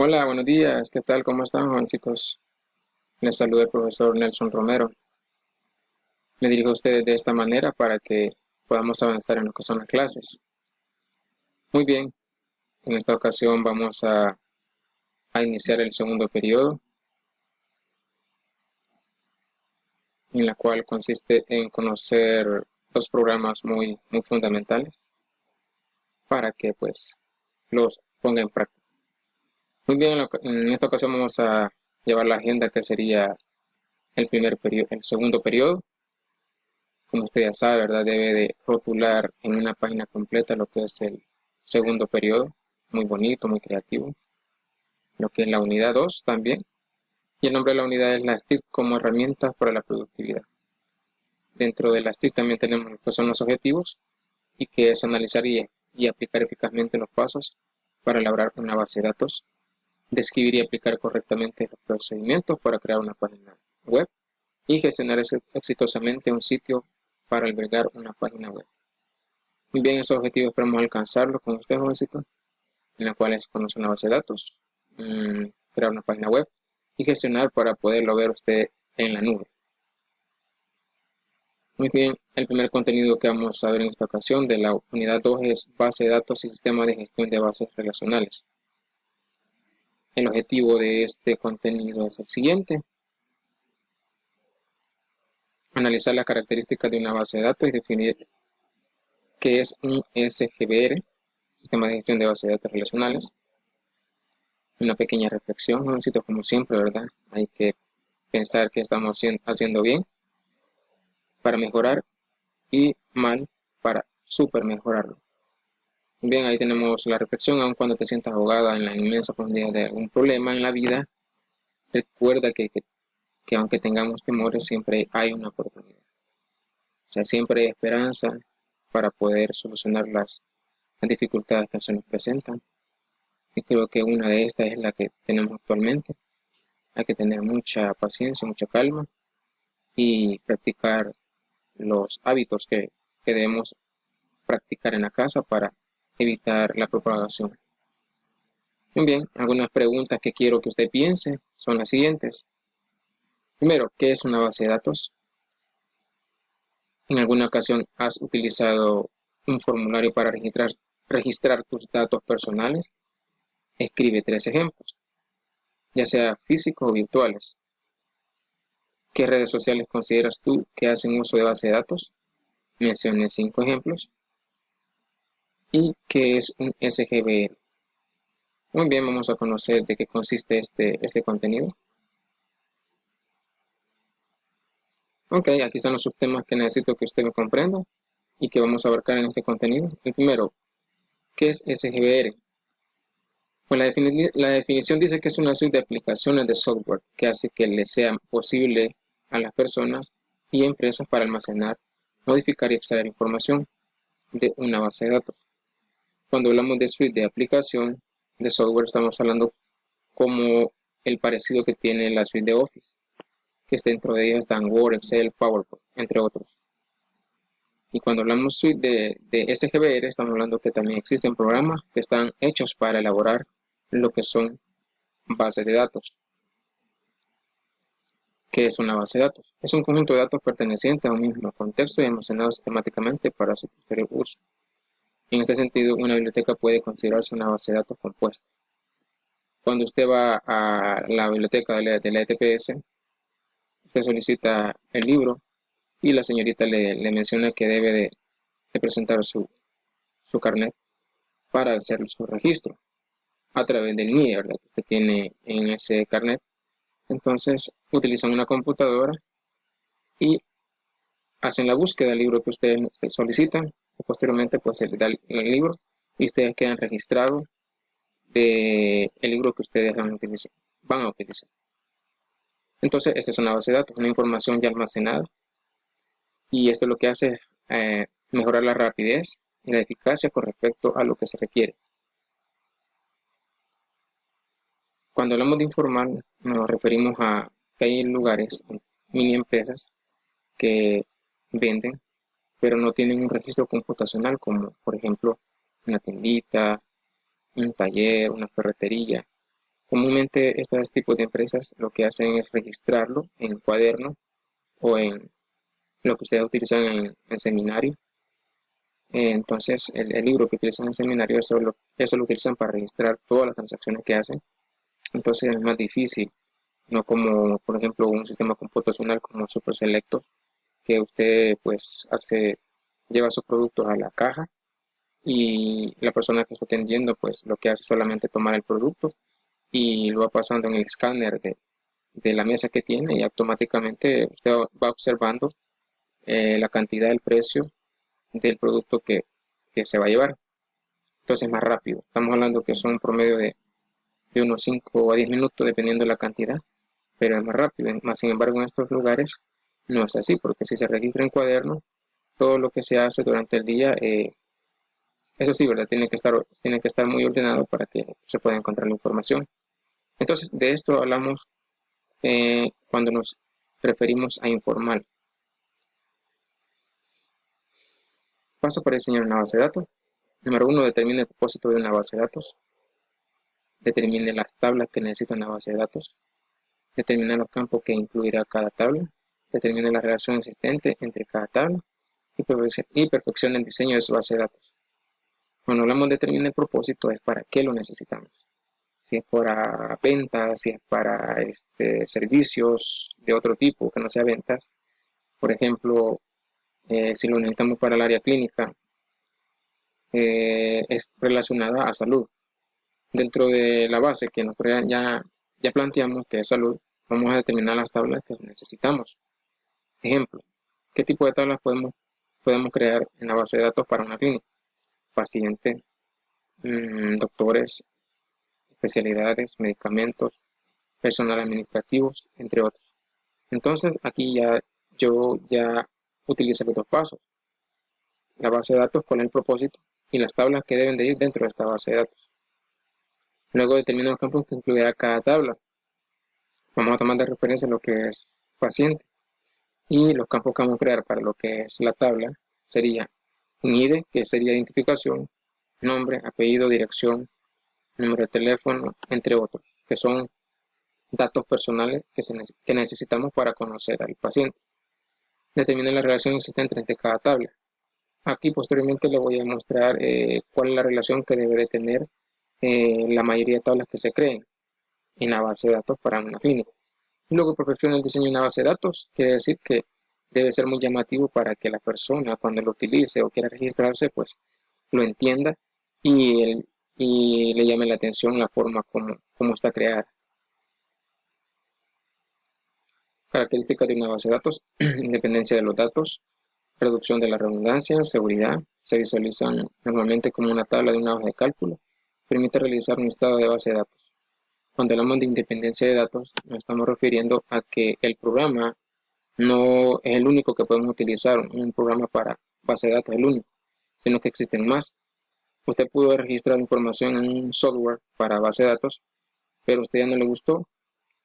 Hola, buenos días. ¿Qué tal? ¿Cómo están, jovencitos? Les saluda el profesor Nelson Romero. Me dirijo a ustedes de esta manera para que podamos avanzar en lo que son las clases. Muy bien, en esta ocasión vamos a iniciar el segundo periodo, en la cual consiste en conocer dos programas muy fundamentales para que pues los ponga en práctica. Muy bien, en esta ocasión vamos a llevar la agenda que sería el primer periodo, el segundo periodo. Como usted ya sabe, ¿verdad? Debe de rotular en una página completa lo que es el segundo periodo, muy bonito, muy creativo, lo que es la unidad 2 también, y el nombre de la unidad es las TIC como herramientas para la productividad. Dentro de las TIC también tenemos lo que son los objetivos, y que es analizar y aplicar eficazmente los pasos para elaborar una base de datos, describir y aplicar correctamente los procedimientos para crear una página web, y gestionar exitosamente un sitio para albergar una página web. Muy bien, esos objetivos esperamos alcanzarlos con usted, jovencito, en la cual es conocer una base de datos, crear una página web y gestionar para poderlo ver usted en la nube. Muy bien, el primer contenido que vamos a ver en esta ocasión de la unidad 2 es base de datos y sistema de gestión de bases relacionales. El objetivo de este contenido es el siguiente: analizar las características de una base de datos y definir qué es un SGBR, sistema de gestión de bases de datos relacionales. Una pequeña reflexión, jovencito, como siempre, ¿verdad? Hay que pensar que estamos haciendo bien para mejorar y mal para super mejorarlo. Bien, ahí tenemos la reflexión. Aun cuando te sientas ahogada en la inmensa profundidad de algún problema en la vida, recuerda que aunque tengamos temores, siempre hay una oportunidad. O sea, siempre hay esperanza para poder solucionar las dificultades que se nos presentan. Y creo que una de estas es la que tenemos actualmente. Hay que tener mucha paciencia, mucha calma y practicar los hábitos que debemos practicar en la casa para evitar la propagación. Muy bien, algunas preguntas que quiero que usted piense son las siguientes. Primero, ¿qué es una base de datos? ¿En alguna ocasión has utilizado un formulario para registrar tus datos personales? Escribe 3 ejemplos, ya sea físicos o virtuales. ¿Qué redes sociales consideras tú que hacen uso de base de datos? Mencione 5 ejemplos. ¿Y qué es un SGBR? Muy bien, vamos a conocer de qué consiste este contenido. Ok, aquí están los subtemas que necesito que usted me comprenda y que vamos a abarcar en este contenido. El primero, ¿qué es SGBR? Pues la definición dice que es una suite de aplicaciones de software que hace que le sea posible a las personas y empresas para almacenar, modificar y extraer información de una base de datos. Cuando hablamos de suite de aplicación de software, estamos hablando como el parecido que tiene la suite de Office, que dentro de ellos están Word, Excel, PowerPoint, entre otros. Y cuando hablamos de SGBR, estamos hablando que también existen programas que están hechos para elaborar lo que son bases de datos. ¿Qué es una base de datos? Es un conjunto de datos pertenecientes a un mismo contexto y almacenados sistemáticamente para su posterior uso. En este sentido, una biblioteca puede considerarse una base de datos compuesta. Cuando usted va a la biblioteca de la ETPS, usted solicita el libro y la señorita le menciona que debe de presentar su carnet para hacer su registro a través del NIE, ¿verdad? Que usted tiene en ese carnet. Entonces utilizan una computadora y hacen la búsqueda del libro que ustedes solicitan y posteriormente pues se les da el libro y ustedes quedan registrados del libro que ustedes van a utilizar. Entonces esta es una base de datos, una información ya almacenada, y esto lo que hace es mejorar la rapidez y la eficacia con respecto a lo que se requiere. Cuando hablamos de informal, nos referimos a que hay lugares, mini empresas, que venden, pero no tienen un registro computacional, como por ejemplo una tiendita, un taller, una ferretería, Comúnmente estos tipos de empresas lo que hacen es registrarlo en cuaderno o en lo que ustedes utilizan en seminario. Entonces el libro que utilizan en seminario, eso lo utilizan para registrar todas las transacciones que hacen. Entonces es más difícil, no como por ejemplo un sistema computacional como Super Selector, que usted pues lleva sus productos a la caja y la persona que está atendiendo pues lo que hace es solamente tomar el producto y lo va pasando en el escáner de la mesa que tiene y automáticamente usted va observando la cantidad, el precio del producto que se va a llevar. Entonces es más rápido. Estamos hablando que son un promedio de unos 5 a 10 minutos dependiendo de la cantidad, pero es más rápido. Más sin embargo, en estos lugares no es así, porque si se registra en cuaderno, todo lo que se hace durante el día, eso sí, ¿verdad? Tiene que estar muy ordenado para que se pueda encontrar la información. Entonces, de esto hablamos cuando nos referimos a informal. Paso para diseñar una base de datos. Número 1, determine el propósito de una base de datos. Determine las tablas que necesita una base de datos. Determine los campos que incluirá cada tabla. Determine la relación existente entre cada tabla y perfeccione el diseño de su base de datos. Cuando hablamos de determinar el propósito, es para qué lo necesitamos. Si es para ventas, si es para servicios de otro tipo que no sea ventas. Por ejemplo, si lo necesitamos para el área clínica, es relacionada a salud. Dentro de la base que ya planteamos, que es salud, vamos a determinar las tablas que necesitamos. Ejemplo, ¿qué tipo de tablas podemos crear en la base de datos para una clínica? Paciente, doctores, especialidades, medicamentos, personal administrativos, entre otros. Entonces, aquí yo ya utilizo los dos pasos. La base de datos con el propósito y las tablas que deben de ir dentro de esta base de datos. Luego determino los campos que incluirá cada tabla. Vamos a tomar de referencia lo que es paciente. Y los campos que vamos a crear para lo que es la tabla sería un ID, que sería identificación, nombre, apellido, dirección, número de teléfono, entre otros, que son datos personales que necesitamos para conocer al paciente. Determina la relación existente entre cada tabla. Aquí posteriormente le voy a mostrar cuál es la relación que debe de tener la mayoría de tablas que se creen en la base de datos para una clínica. Luego perfecciona el diseño de una base de datos, quiere decir que debe ser muy llamativo para que la persona cuando lo utilice o quiera registrarse, pues lo entienda y le llame la atención la forma como está creada. Características de una base de datos: independencia de los datos, reducción de la redundancia, seguridad. Se visualizan normalmente como una tabla de una hoja de cálculo. Permite realizar un estado de base de datos. Cuando hablamos de independencia de datos, nos estamos refiriendo a que el programa no es el único que podemos utilizar. Un programa para base de datos es el único, sino que existen más. Usted pudo registrar información en un software para base de datos, pero a usted ya no le gustó,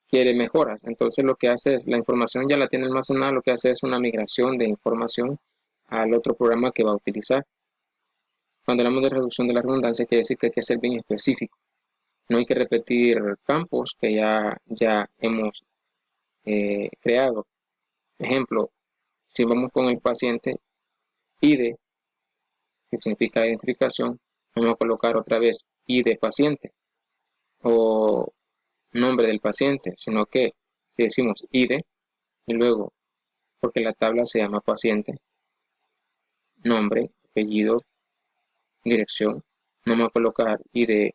quiere mejoras. Entonces lo que hace es, la información ya la tiene almacenada, lo que hace es una migración de información al otro programa que va a utilizar. Cuando hablamos de reducción de la redundancia, quiere decir que hay que ser bien específico. No hay que repetir campos que ya hemos creado. Ejemplo, si vamos con el paciente, ID, que significa identificación, vamos a colocar otra vez ID paciente o nombre del paciente, sino que si decimos ID y luego, porque la tabla se llama paciente, nombre, apellido, dirección, vamos a colocar ID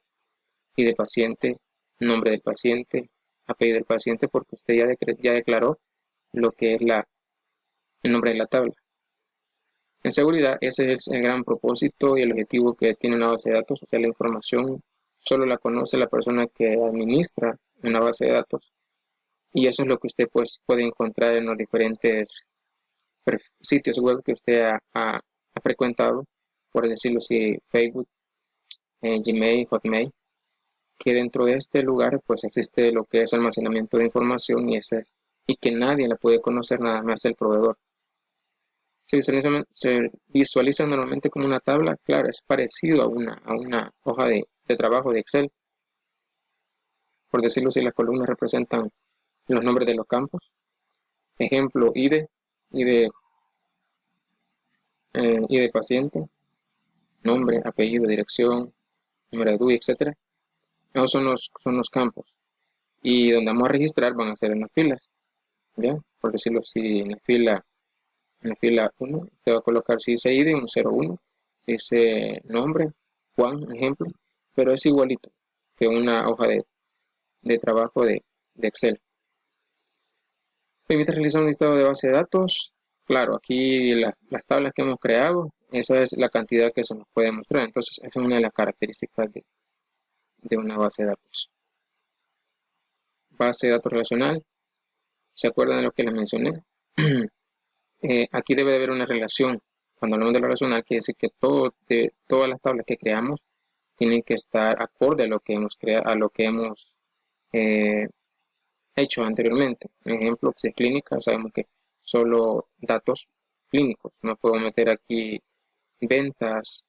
paciente, nombre del paciente, apellido del paciente, porque usted ya declaró lo que es el nombre de la tabla. En seguridad, ese es el gran propósito y el objetivo que tiene una base de datos. O sea, la información solo la conoce la persona que administra una base de datos. Y eso es lo que usted pues, puede encontrar en los diferentes sitios web que usted ha frecuentado, por decirlo así, Facebook, Gmail, Hotmail, que dentro de este lugar pues existe lo que es almacenamiento de información y que nadie la puede conocer, nada más el proveedor. Se visualiza normalmente como una tabla, claro, es parecido a una hoja de trabajo de Excel, por decirlo así, las columnas representan los nombres de los campos. Ejemplo, ID de paciente, nombre, apellido, dirección, número de DUI, etcétera. Esos son los campos. Y donde vamos a registrar van a ser en las filas. ¿Ya? Por decirlo así, en la fila 1, usted va a colocar si dice ID, un 01, si dice nombre, Juan, ejemplo, pero es igualito que una hoja de trabajo de Excel. Permite realizar un listado de base de datos. Claro, aquí las tablas que hemos creado, esa es la cantidad que se nos puede mostrar. Entonces, esa es una de las características de una base de datos. Base de datos relacional. ¿Se acuerdan de lo que les mencioné? Aquí debe de haber una relación. Cuando hablamos de lo relacional, quiere decir que todas las tablas que creamos tienen que estar acorde a lo que hemos creado, a lo que hemos eh, hecho anteriormente. Por ejemplo, si es clínica, sabemos que solo datos clínicos. No puedo meter aquí ventas,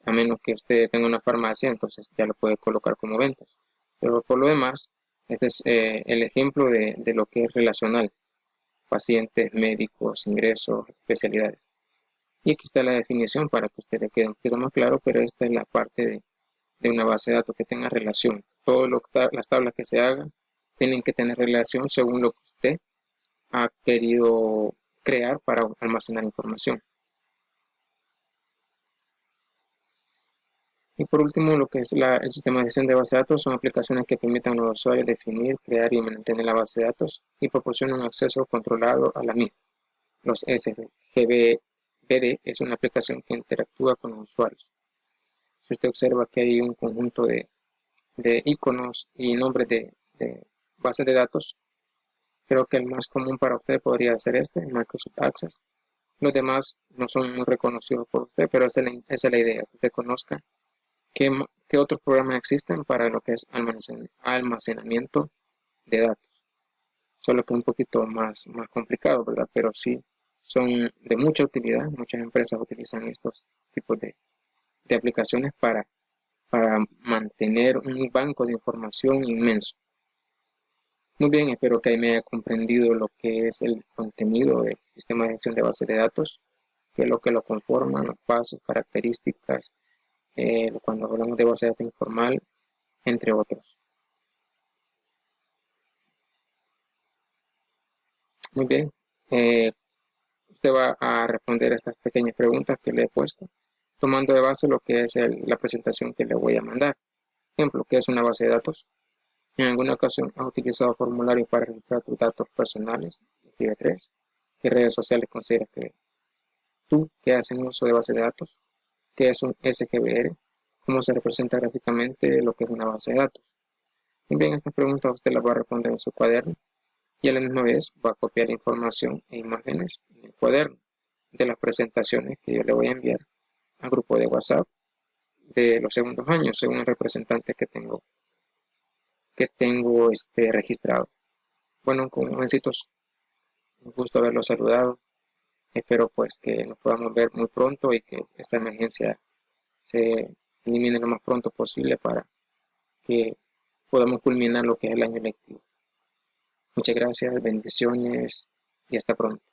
a menos que usted tenga una farmacia, entonces ya lo puede colocar como ventas. Pero por lo demás, este es el ejemplo de lo que es relacional. Pacientes, médicos, ingresos, especialidades. Y aquí está la definición para que usted le quede un poquito más claro, pero esta es la parte de una base de datos que tenga relación. Todas las tablas que se hagan tienen que tener relación según lo que usted ha querido crear para almacenar información. Y por último, lo que es el sistema de gestión de base de datos son aplicaciones que permitan a los usuarios definir, crear y mantener la base de datos y proporcionan acceso controlado a la misma. Los SGBD es una aplicación que interactúa con los usuarios. Si usted observa que hay un conjunto de iconos y nombres de bases de datos, creo que el más común para usted podría ser Microsoft Access. Los demás no son muy reconocidos por usted, pero esa es la idea, que usted conozca qué otros programas existen para lo que es almacenamiento de datos. Solo que un poquito más complicado, ¿verdad? Pero sí son de mucha utilidad. Muchas empresas utilizan estos tipos de aplicaciones para mantener un banco de información inmenso. Muy bien, espero que ahí me haya comprendido lo que es el contenido del sistema de gestión de bases de datos, qué es lo que lo conforma, los pasos, características, cuando hablamos de base de datos informal, entre otros. Muy bien, usted va a responder a estas pequeñas preguntas que le he puesto, tomando de base lo que es la presentación que le voy a mandar. Ejemplo, ¿qué es una base de datos? En alguna ocasión has utilizado formularios para registrar tus datos personales. Activa 3. ¿Qué redes sociales consideras que hacen uso de base de datos? ¿Qué es un SGBR? ¿Cómo se representa gráficamente lo que es una base de datos? Y bien, estas preguntas usted las va a responder en su cuaderno y a la misma vez va a copiar información e imágenes en el cuaderno de las presentaciones que yo le voy a enviar al grupo de WhatsApp de los segundos años, según el representante que tengo registrado. Bueno, como jovencitos, un gusto haberlos saludado. Espero pues que nos podamos ver muy pronto y que esta emergencia se elimine lo más pronto posible para que podamos culminar lo que es el año lectivo. Muchas gracias, bendiciones y hasta pronto.